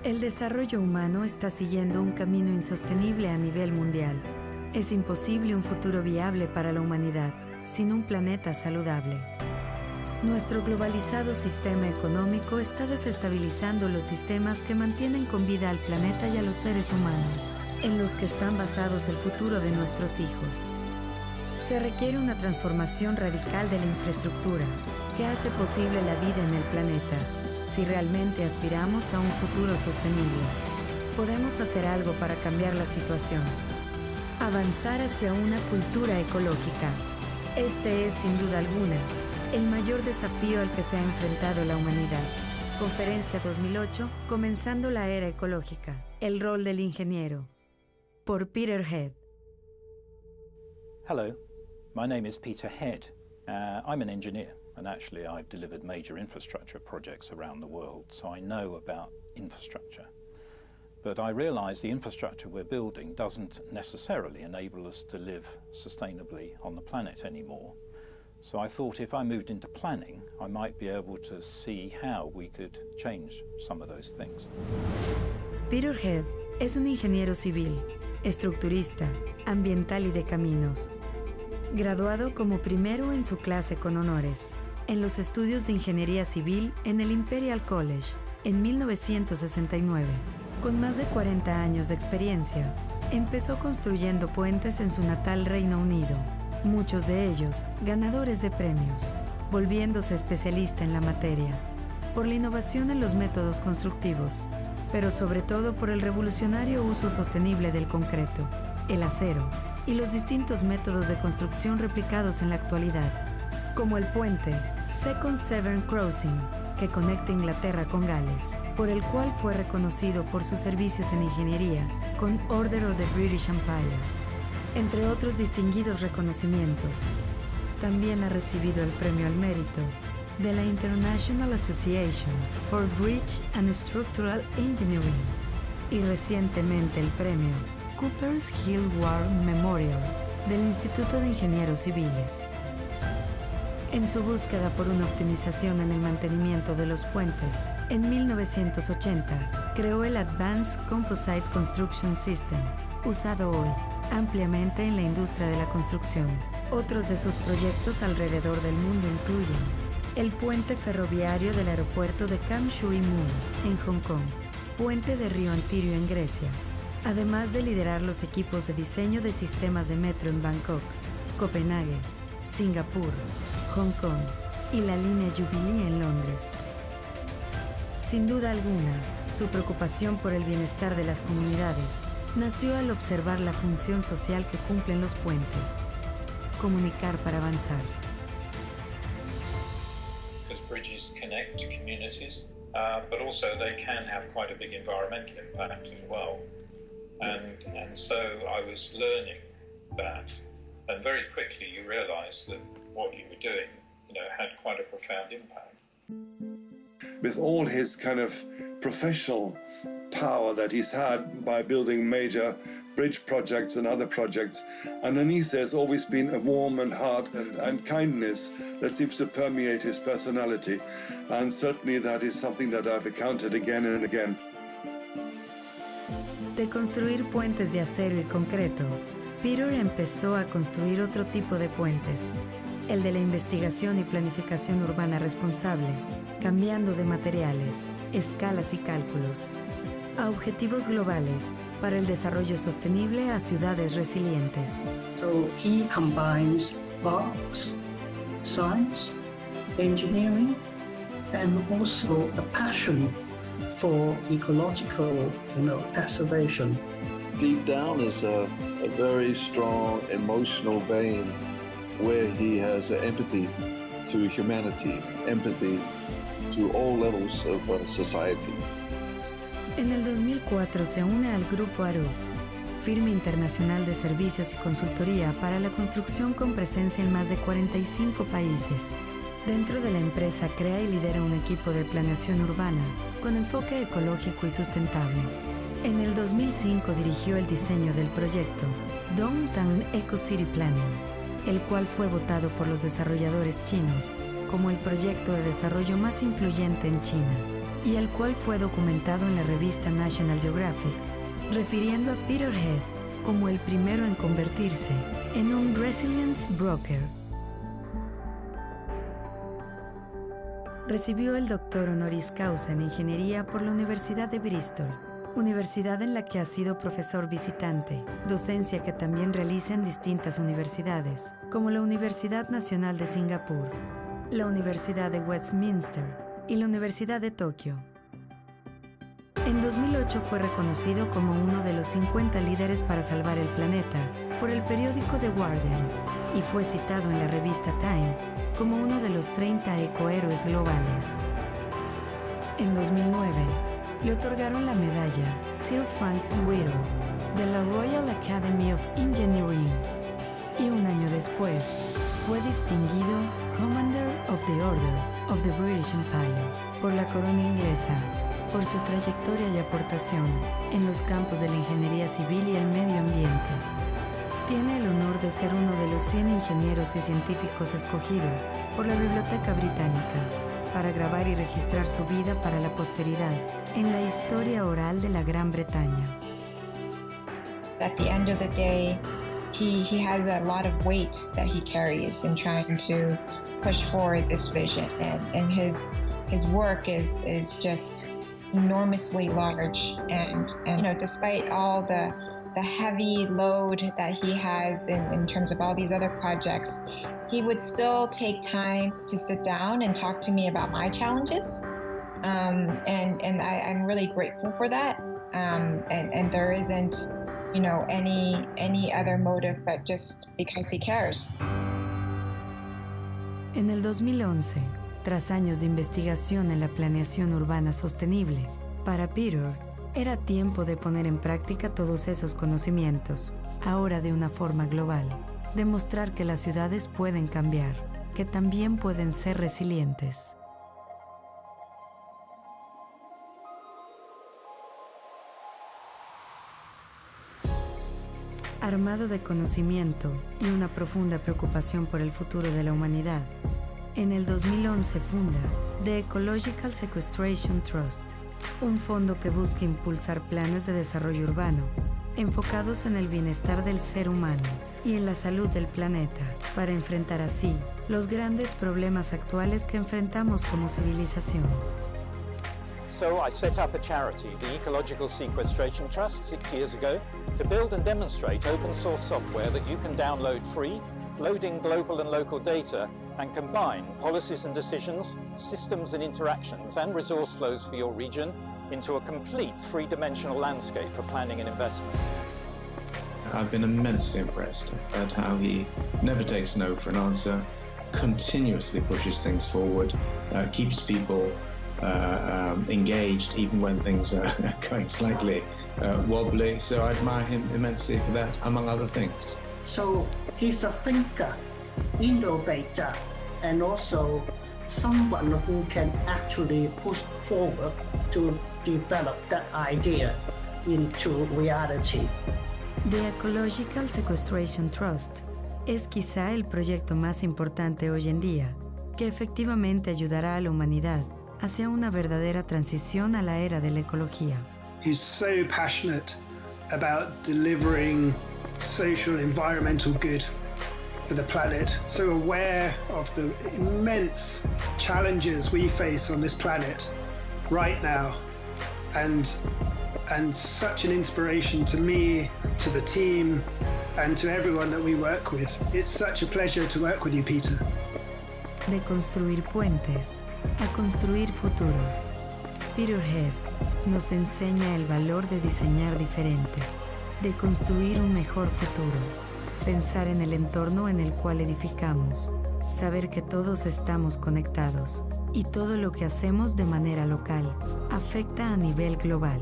El desarrollo humano está siguiendo un camino insostenible a nivel mundial. Es imposible un futuro viable para la humanidad sin un planeta saludable. Nuestro globalizado sistema económico está desestabilizando los sistemas que mantienen con vida al planeta y a los seres humanos, en los que están basados el futuro de nuestros hijos. Se requiere una transformación radical de la infraestructura que hace posible la vida en el planeta. Si realmente aspiramos a un futuro sostenible, podemos hacer algo para cambiar la situación. Avanzar hacia una cultura ecológica. Este es, sin duda alguna, el mayor desafío al que se ha enfrentado la humanidad. Conferencia 2008, Comenzando la Era Ecológica. El rol del ingeniero. Por Peter Head. Hello, my name is Peter Head. I'm an engineer, and actually I've delivered major infrastructure projects around the world, so I know about infrastructure. But I realize the infrastructure we're building doesn't necessarily enable us to live sustainably on the planet anymore. So I thought if I moved into planning, I might be able to see how we could change some of those things. Peter Head es un ingeniero civil, estructurista, ambiental y de caminos. Graduado como primero en su clase con honores, en los estudios de ingeniería civil en el Imperial College en 1969. Con más de 40 años de experiencia, empezó construyendo puentes en su natal Reino Unido, muchos de ellos ganadores de premios, volviéndose especialista en la materia, por la innovación en los métodos constructivos, pero sobre todo por el revolucionario uso sostenible del concreto, el acero y los distintos métodos de construcción replicados en la actualidad, como el puente Second Severn Crossing, que conecta Inglaterra con Gales, por el cual fue reconocido por sus servicios en ingeniería con Order of the British Empire, entre otros distinguidos reconocimientos. También ha recibido el Premio al Mérito de la International Association for Bridge and Structural Engineering y recientemente el Premio Cooper's Hill War Memorial del Instituto de Ingenieros Civiles. En su búsqueda por una optimización en el mantenimiento de los puentes, en 1980 creó el Advanced Composite Construction System, usado hoy ampliamente en la industria de la construcción. Otros de sus proyectos alrededor del mundo incluyen el puente ferroviario del aeropuerto de Kam Shui Moon, en Hong Kong, puente de Río Antirio en Grecia, además de liderar los equipos de diseño de sistemas de metro en Bangkok, Copenhague, Singapur, Hong Kong y la línea Jubilee en Londres. Sin duda alguna, su preocupación por el bienestar de las comunidades nació al observar la función social que cumplen los puentes: comunicar para avanzar. Because bridges connect communities, but also they can have quite a big environmental impact as well. And so I was learning that, and very quickly you realize that what you were doing, had quite a profound impact. With all his kind of professional power that he's had by building major bridge projects and other projects, underneath there's always been a warm and heart and kindness that seems to permeate his personality. And certainly that is something that I've encountered again and again. De construir puentes de acero y concreto, Peter empezó a construir otro tipo de puentes, el de la investigación y planificación urbana responsable, cambiando de materiales, escalas y cálculos, a objetivos globales para el desarrollo sostenible a ciudades resilientes. So he combines arts, science, engineering, and also a passion for ecological, preservation. Deep down is a very strong emotional vein where he has empathy to humanity, empathy to all levels of society. En el 2004 se une al Grupo ARU, firma internacional de servicios y consultoría para la construcción con presencia en más de 45 países. Dentro de la empresa crea y lidera un equipo de planeación urbana con enfoque ecológico y sustentable. En el 2005 dirigió el diseño del proyecto Downtown Eco City Planning, el cual fue votado por los desarrolladores chinos como el proyecto de desarrollo más influyente en China. y el cual fue documentado en la revista National Geographic, refiriendo a Peter Head como el primero en convertirse en un Resilience Broker. Recibió el doctor honoris causa en Ingeniería por la Universidad de Bristol, universidad en la que ha sido profesor visitante, docencia que también realiza en distintas universidades, como la Universidad Nacional de Singapur, la Universidad de Westminster y la Universidad de Tokio. En 2008 fue reconocido como uno de los 50 líderes para salvar el planeta por el periódico The Guardian y fue citado en la revista Time como uno de los 30 ecohéroes globales. En 2009, le otorgaron la medalla Sir Frank Whittle de la Royal Academy of Engineering y un año después fue distinguido Commander of the Order of the British Empire por la corona inglesa por su trayectoria y aportación en los campos de la ingeniería civil y el medio ambiente. Tiene el honor de ser uno de los 100 ingenieros y científicos escogidos por la Biblioteca Británica para grabar y registrar su vida para la posteridad en la historia oral de la Gran Bretaña. At the end of the day, he has a lot of weight that he carries in trying to push forward this vision, and his work is just enormously large, and you know, despite all the heavy load that he has in terms of all these other projects, he would still take time to sit down and talk to me about my challenges, and I'm really grateful for that, and there isn't, you know, any other motive but just because he cares. En el 2011, tras años de investigación en la planeación urbana sostenible, para Peter era tiempo de poner en práctica todos esos conocimientos, ahora de una forma global, demostrar que las ciudades pueden cambiar, que también pueden ser resilientes. Armado de conocimiento y una profunda preocupación por el futuro de la humanidad, en el 2011 funda The Ecological Sequestration Trust, un fondo que busca impulsar planes de desarrollo urbano enfocados en el bienestar del ser humano y en la salud del planeta, para enfrentar así los grandes problemas actuales que enfrentamos como civilización. So I set up a charity, the Ecological Sequestration Trust, 6 years ago, to build and demonstrate open source software that you can download free, loading global and local data, and combine policies and decisions, systems and interactions, and resource flows for your region into a complete three-dimensional landscape for planning and investment. I've been immensely impressed at how he never takes no for an answer, continuously pushes things forward, keeps people engaged even when things are going slightly wobbly. So I admire him immensely for that, among other things. So he's a thinker, innovator, and also someone who can actually push forward to develop that idea into reality. The Ecological Sequestration Trust es quizá el proyecto más importante hoy en día, que efectivamente ayudará a la humanidad hacia una verdadera transición a la era de la ecología. He's so passionate about delivering social and environmental good for the planet, so aware of the immense challenges we face on this planet right now, and such an inspiration to me, to the team, and to everyone that we work with. It's such a pleasure to work with you, Peter. De construir puentes a construir futuros, Peter Head nos enseña el valor de diseñar diferente, de construir un mejor futuro, pensar en el entorno en el cual edificamos, saber que todos estamos conectados y todo lo que hacemos de manera local afecta a nivel global.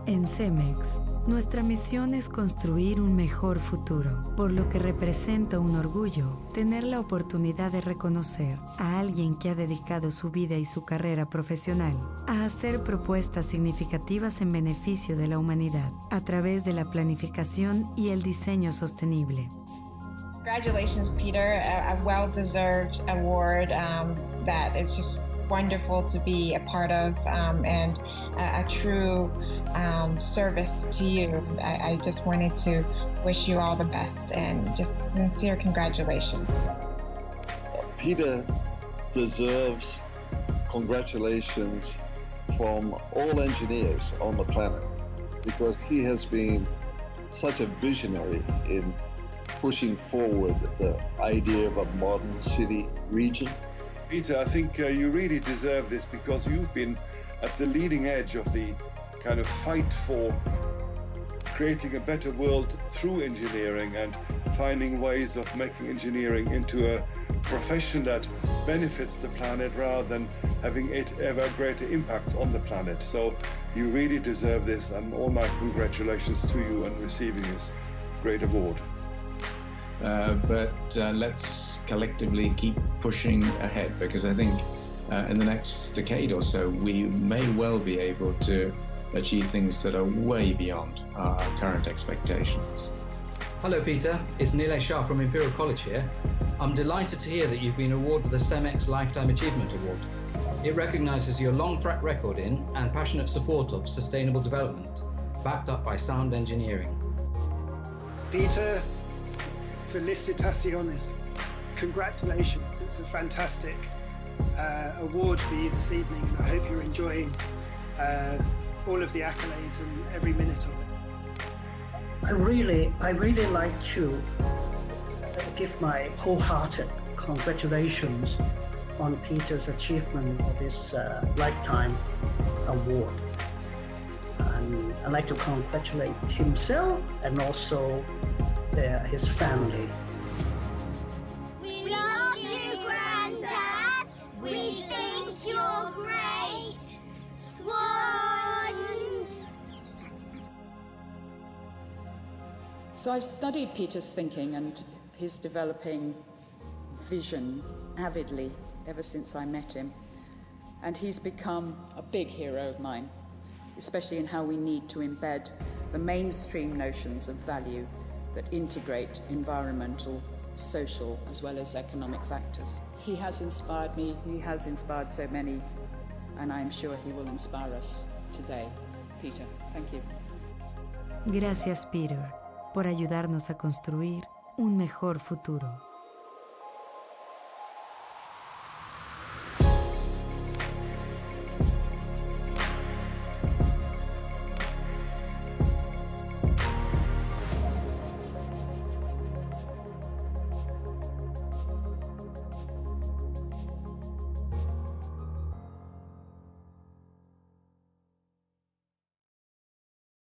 En Cemex, nuestra misión es construir un mejor futuro, por lo que representa un orgullo tener la oportunidad de reconocer a alguien que ha dedicado su vida y su carrera profesional a hacer propuestas significativas en beneficio de la humanidad a través de la planificación y el diseño sostenible. Congratulations, Peter, a well-deserved award that is just wonderful to be a part of, and a true service to you. I just wanted to wish you all the best and just sincere congratulations. Peter deserves congratulations from all engineers on the planet, because he has been such a visionary in pushing forward the idea of a modern city region. Peter, I think you really deserve this, because you've been at the leading edge of the kind of fight for creating a better world through engineering and finding ways of making engineering into a profession that benefits the planet rather than having it ever greater impacts on the planet. So you really deserve this, and all my congratulations to you on receiving this great award. But let's collectively keep pushing ahead, because I think in the next decade or so we may well be able to achieve things that are way beyond our current expectations. Hello Peter, it's Nilay Shah from Imperial College here. I'm delighted to hear that you've been awarded the Cemex Lifetime Achievement Award. It recognises your long track record in and passionate support of sustainable development, backed up by sound engineering. Peter, felicitaciones. Congratulations. It's a fantastic award for you this evening, and I hope you're enjoying all of the accolades and every minute of it. I really like to give my wholehearted congratulations on Peter's achievement of his Lifetime Award. And I'd like to congratulate himself and also his family. We love you, Grandad. We think you're great. Swans! So I've studied Peter's thinking and his developing vision avidly ever since I met him. And he's become a big hero of mine, especially in how we need to embed the mainstream notions of value that integrate environmental, social, as well as economic factors. He has inspired me, he has inspired so many, and I'm sure he will inspire us today. Peter, thank you. Gracias, Peter, por ayudarnos a construir un mejor futuro.